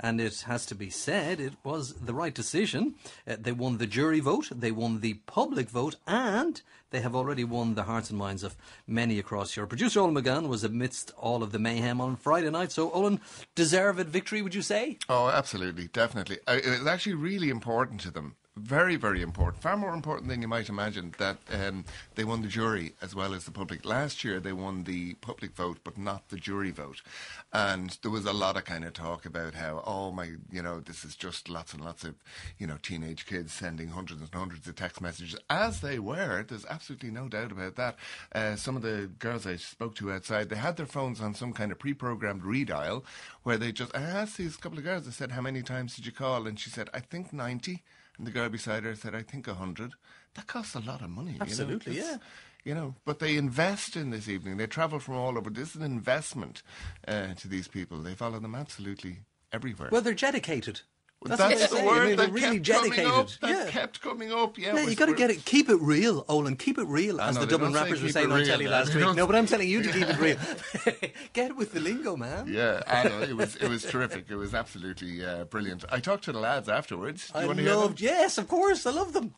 and it has to be said it was the right decision. They won the jury vote, they won the public vote, and they have already won the hearts and minds of many across Europe. Producer Olin McGann was amidst all of the mayhem on Friday night, so Olin, deserved victory, would you say? Oh, absolutely, definitely. It was actually really important to them. Very, very important. Far more important than you might imagine that they won the jury as well as the public. Last year they won the public vote but not the jury vote. And there was a lot of kind of talk about how, this is just lots and lots of, teenage kids sending hundreds and hundreds of text messages. As they were, there's absolutely no doubt about that. Some of the girls I spoke to outside, they had their phones on some kind of pre-programmed redial where I asked these couple of girls, I said, how many times did you call? And she said, I think 90. And the girl beside her said, I think 100. That costs a lot of money. Absolutely, yeah. But they invest in this evening. They travel from all over. This is an investment to these people. They follow them absolutely everywhere. Well, they're dedicated. That's the word that really kept dedicated. coming up. That kept coming up. Yeah, you got to get it. Keep it real, Olin. Keep it real, as the Dublin rappers were saying on telly last week. No, but I'm telling you to keep it real. Get with the lingo, man. Yeah, I know. It was terrific. It was absolutely brilliant. I talked to the lads afterwards. Do you want to hear them? Yes, of course. I love them.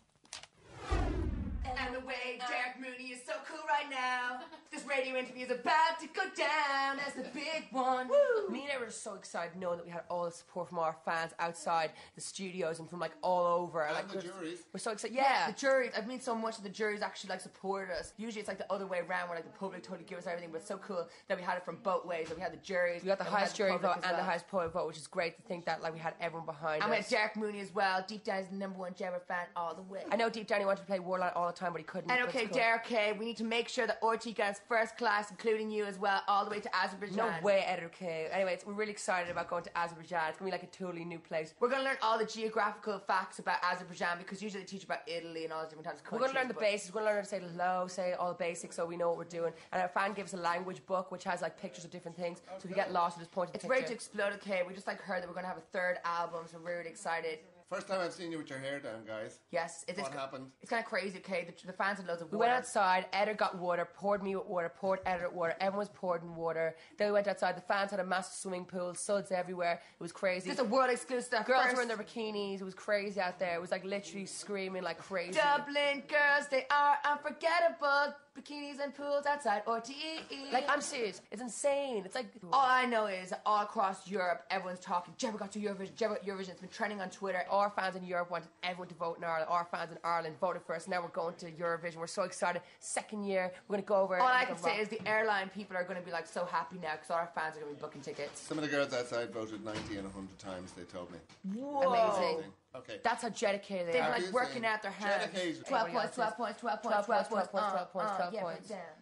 And the way Derek Mooney is so cool right now. This radio interview is about to go down as the big one. Woo! Me and I were just so excited knowing that we had all the support from our fans outside the studios and from all over. And the juries. We're so excited. Yeah, the juries. I mean so much that the juries actually supported us. Usually it's the other way around where the public totally give us everything, but it's so cool that we had it from both ways. That we had the juries. We got the highest jury vote and the highest public vote, which is great to think that we had everyone behind us. And we had Derek Mooney as well. Deep down is the #1 Jedward fan all the way. I know deep down he wanted to play Warline all the time, but he couldn't. And okay, cool. Derek, we need to make sure that RTE gets first class, including you as well, all the way to Azerbaijan. No way, Editor K. Anyway, we're really excited about going to Azerbaijan. It's going to be a totally new place. We're going to learn all the geographical facts about Azerbaijan because usually they teach about Italy and all the different types of countries. We're going to learn the basics. We're going to learn how to say hello, say all the basics so we know what we're doing. And our fan gives us a language book which has pictures of different things. So if you get lost, you just point to the picture. It's ready to explode, okay? We just heard that we're going to have a third album, so we're really excited. First time I've seen you with your hair down, guys. Yes. What happened? It's kind of crazy, okay? The fans had loads of water. We went outside, Editor got water, poured me with water, poured Editor water, everyone was poured in water. Then we went outside, the fans had a massive swimming pool, suds everywhere, it was crazy. This is a world exclusive. Girls were in their bikinis, it was crazy out there, it was literally screaming like crazy. Dublin girls, they are unforgettable. Bikinis and pools outside RTE. I'm serious, it's insane. It's all I know is all across Europe, everyone's talking. Jedward got to Eurovision. Jedward Eurovision. It's been trending on Twitter. Our fans in Europe wanted everyone to vote in Ireland. Our fans in Ireland voted for us. Now we're going to Eurovision. We're so excited. Second year, we're going to go over. All I can say is the airline people are going to be so happy now because all our fans are going to be booking tickets. Some of the girls outside voted 90 and 100 times. They told me. Whoa. Amazing. Okay. That's how dedicated they are. They're working out their hands. 12 points. We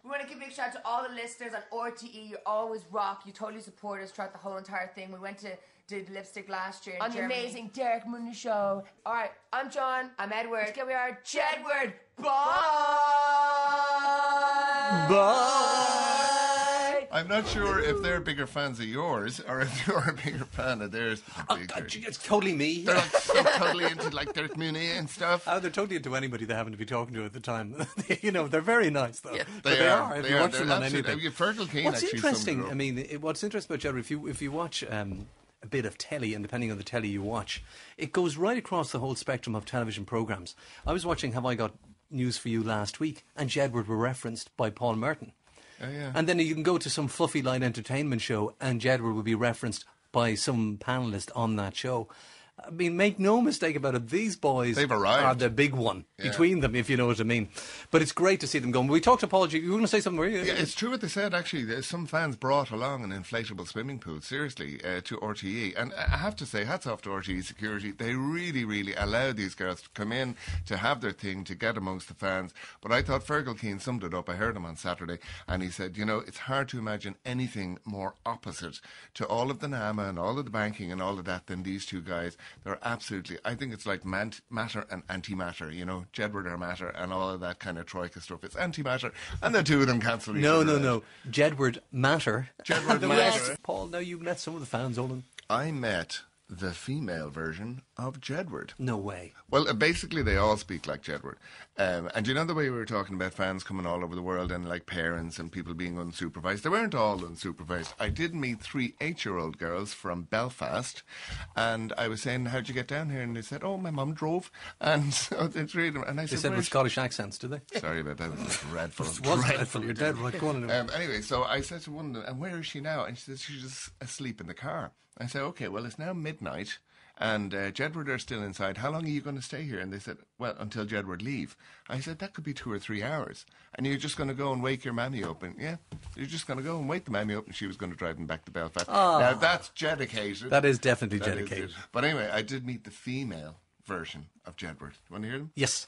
want to give a big shout out to all the listeners on RTE. You always rock. You totally support us throughout the whole entire thing. We did lipstick last year on the amazing Derek Mooney show. All right, I'm John. I'm Edward. Together we are Jedward. Bye. Bye. I'm not sure if they're bigger fans of yours or if you're a bigger fan of theirs. It's totally me. They're so totally into Derek Mooney and stuff. Oh, they're totally into anybody they happen to be talking to at the time. They're very nice though. Yeah, they are. If you watch them on anything. Fergal Keane, what's interesting? What's interesting about Jedward, if you watch a bit of telly, and depending on the telly you watch, it goes right across the whole spectrum of television programmes. I was watching Have I Got News for You last week, and Jedward were referenced by Paul Merton. Oh, yeah. And then you can go to some fluffy light entertainment show and Jedward will be referenced by some panellist on that show. I mean, make no mistake about it, these boys are the big one between them, if you know what I mean. But it's great to see them going. We talked to Paul G. You were going to say something, were you? Yeah, it's true what they said, actually. Some fans brought along an inflatable swimming pool, seriously, to RTE. And I have to say, hats off to RTE security. They really, really allowed these girls to come in, to have their thing, to get amongst the fans. But I thought Fergal Keane summed it up. I heard him on Saturday, and he said, it's hard to imagine anything more opposite to all of the NAMA and all of the banking and all of that than these two guys. They're absolutely, I think it's like matter and antimatter, Jedward are matter and all of that kind of troika stuff. It's antimatter, and the two of them cancel each other. No. Jedward matter. Jedward matter. Paul, now you met some of the fans, Olin. I met the female version of Jedward. No way. Well, basically, they all speak like Jedward. And you know the way we were talking about fans coming all over the world and like parents and people being unsupervised? They weren't all unsupervised. I did meet 3 8-year-old girls from Belfast, and I was saying, how'd you get down here? And they said, oh, my mum drove. And so the 3 of them. And I They said, said with Scottish accents, did they? Sorry about that. It was dreadful. It was dreadful. You're dead right. Go on. Anyway, so I said to one of them, and where is she now? And she said, she's just asleep in the car. I said, okay, well, it's now midnight, and Jedward are still inside. How long are you going to stay here? And they said, well, until Jedward leave. I said, that could be 2 or 3 hours. And you're just going to go and wake your mammy up. And yeah, you're just going to go and wake the mammy up, and she was going to drive them back to Belfast. Oh. Now, that's dedicated. That is definitely That is dedicated. it. But anyway, I did meet the female version of Jedward. You want to hear them? Yes.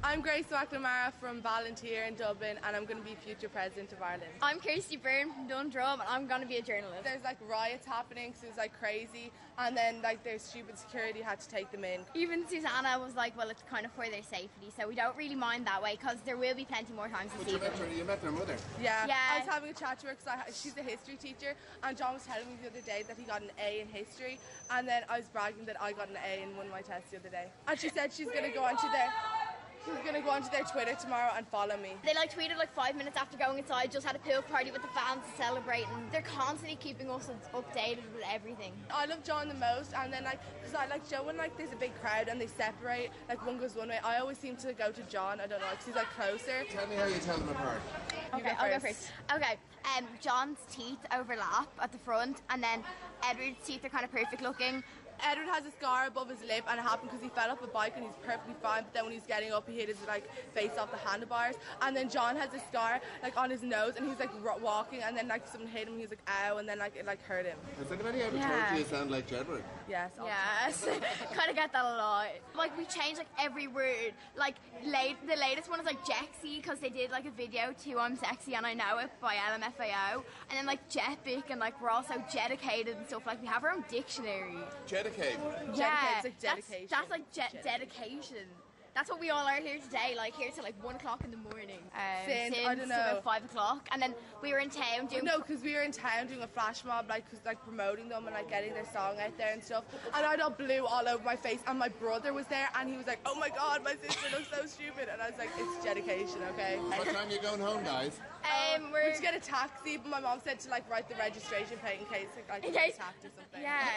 I'm Grace McNamara from Ballantyre in Dublin, and I'm going to be future president of Ireland. I'm Kirsty Byrne from Dundrum, and I'm going to be a journalist. There's like riots happening, so it's like crazy, and then like their stupid security had to take them in. Even Susanna was like, well, it's kind of for their safety, so we don't really mind that way, because there will be plenty more times to see them. You met their mother? Yeah. Yeah. I was having a chat to her because she's a history teacher, and John was telling me the other day that he got an A in history, and then I was bragging that I got an A in one of my tests the other day. And she said she's going to go onto their Twitter tomorrow and follow me. They like tweeted like 5 minutes after going inside, just had a pool party with the fans to celebrate, and they're constantly keeping us updated with everything. I love John the most, and then like, because I like Joe when like there's a big crowd and they separate, like one goes one way, I always seem to go to John, I don't know, because he's like closer. Tell me how you tell them apart. Okay, I'll go first. Okay, John's teeth overlap at the front, and then Edward's teeth are kind of perfect looking. Edward has a scar above his lip, and it happened because he fell off a bike and he's perfectly fine, but then when he's getting up he hit his like face off the handlebars. And then John has a scar like on his nose, and he's like walking, and then like someone hit him, he's like ow, and then like it like hurt him. Has anybody ever told you you sound like Jedward? Yes. Yes, kind of get that a lot. Like we change like every word. Like the latest one is like Jexy, because they did like a video to I'm Sexy and I Know It by LMFAO, and then like Jetbic, and like we're also dedicated and stuff. Like we have our own dictionary. Dedicated. Yeah, It's like dedication. That's like dedication. That's what we all are here today, like here till like 1 o'clock in the morning. Since, I don't know, about 5 o'clock, and then we were in town doing. No, because we were in town doing a flash mob, like promoting them and like getting their song out there and stuff. And I got blue all over my face, and my brother was there, and he was like, "Oh my God, my sister looks so stupid," and I was like, "It's dedication, okay." What time are you going home, guys? We just get a taxi, but my mom said to like write the registration plate in case like, I get attacked or something. Yeah.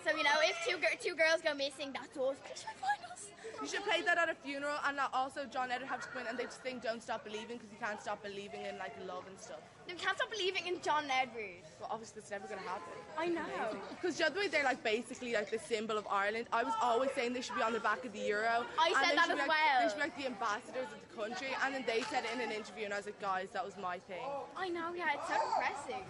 So you know, if two girls go missing, that's us. They should find us. You should play that at a funeral, and also John Edward have to come in and they just think "Don't Stop Believing" because you can't stop believing in like love and stuff. You can't stop believing in John Edward. Well, obviously that's never gonna happen. I know. Because the other way, they're like basically like the symbol of Ireland. I was always saying they should be on the back of the Euro. I said that as like, well. They should be like the ambassadors of the country, and then they said it in an interview, and I was like, guys, that was my thing. I know, yeah, it's so depressing.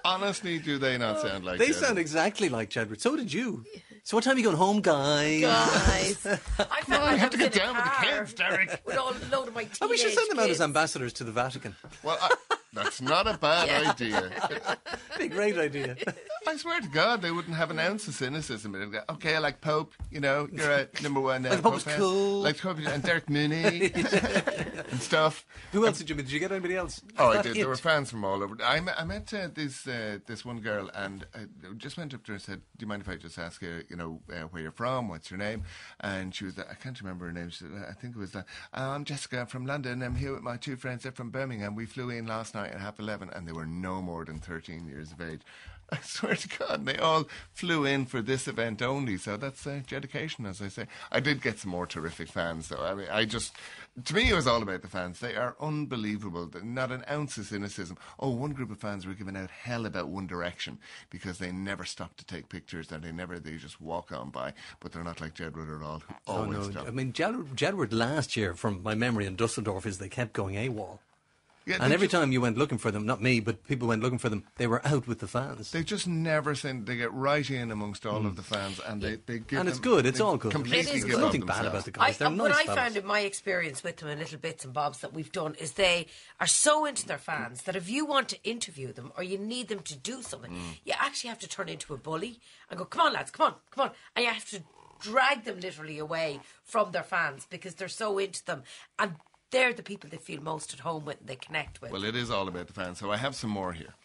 Honestly, do they not sound like They Jedward? sound exactly like Jedward. So did you. So what time are you going home, guys? I felt like You I have to was get in a down with the car kids, Derek. with all a load of my teenage Oh, we should send them out as kids. ambassadors to the Vatican. Well, that's not a bad idea. Be a great idea. I swear to God, they wouldn't have an ounce of cynicism. They'd go, okay, I like Pope, you know, you're a number one. Like the Pope was fan. cool. Like Pope and Derek Mooney and stuff. Who else did you meet? Did you get anybody else? Oh, I That did. it? There were fans from all over. I met this one girl, and I just went up to her and said, "Do you mind if I just ask you, you know, where you're from? What's your name?" And she was, I can't remember her name. She said, I think it was, I'm Jessica from London. I'm here with my 2 friends. They're from Birmingham. We flew in last night at 11:30, and they were no more than 13 years of age. I swear to God, they all flew in for this event only. So that's dedication, as I say. I did get some more terrific fans, though. I mean, to me, it was all about the fans. They are unbelievable. Not an ounce of cynicism. Oh, one group of fans were giving out hell about One Direction because they never stopped to take pictures and they just walk on by. But they're not like Jedward at all, who always stop. I mean, Jedward last year, from my memory in Dusseldorf, is they kept going AWOL. Yeah, And every time you went looking for them, not me, but people went looking for them, they were out with the fans. They just never send. They get right in amongst all of the fans, and they give. And it's them- good. It's they all good. Completely It is give good. There's of nothing bad themselves. about the guys. They're what nice I fellas. found in my experience with them and little bits and bobs that we've done is they are so into their fans that if you want to interview them or you need them to do something, you actually have to turn into a bully and go, "Come on, lads, come on," and you have to drag them literally away from their fans because they're so into them, and they're the people they feel most at home with and they connect with. Well, it is all about the fans. So I have some more here.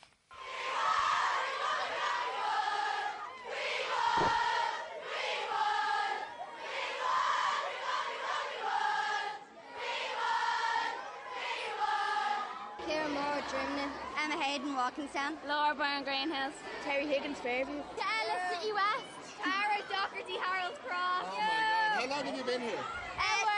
from Walkinstown. Laura Byrne Greenhills. Terry Higgins Fairview. Ella City West. Tara Doherty Harold Cross. Oh my God. How long have you been here?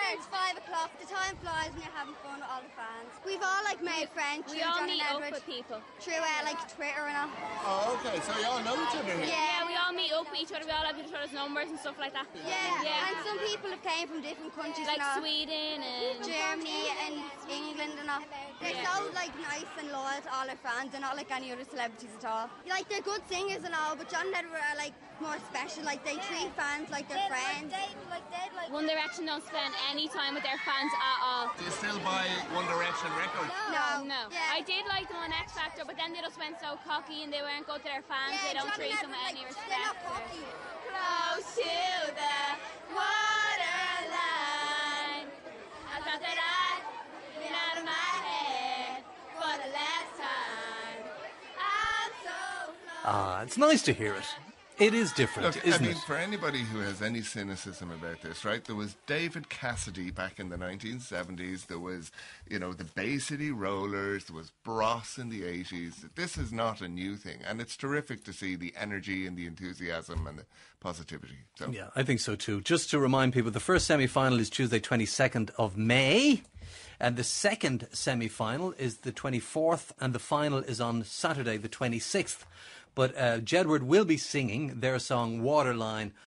Since 5 o'clock. The time flies when you're having fun with all the fans. We've all like made friends through We all John meet and up Edward. with people. Through like Twitter and all. Oh, okay. So you all know each other here. Yeah, we all meet up with each other. We all have each other's numbers and stuff like that. Yeah. And some people have came from different countries Like and all. Sweden and Germany and England and all. They're so like nice and loyal to all their fans and not like any other celebrities at all. Like they're good singers and all, but John and Edward are like more special. Like they treat fans like their friends. One Direction don't spend any time with their fans at all. Do you still buy One Direction records? No. Yeah. I did like them on X Factor, but then they just went so cocky and they weren't good to their fans. They don't John treat and them with Edward, any like, respect. they're not cocky. Close to the waterline. I thought that I'd been out of my head for the last time. I'm so close. It's nice to hear it. It is different, Look, isn't I mean, it? for anybody who has any cynicism about this, right? There was David Cassidy back in the 1970s. There was, the Bay City Rollers. There was Bros in the 80s. This is not a new thing. And it's terrific to see the energy and the enthusiasm and the positivity. So. Yeah, I think so too. Just to remind people, the first semi-final is Tuesday 22nd of May. And the second semi-final is the 24th. And the final is on Saturday the 26th. But Jedward will be singing their song Waterline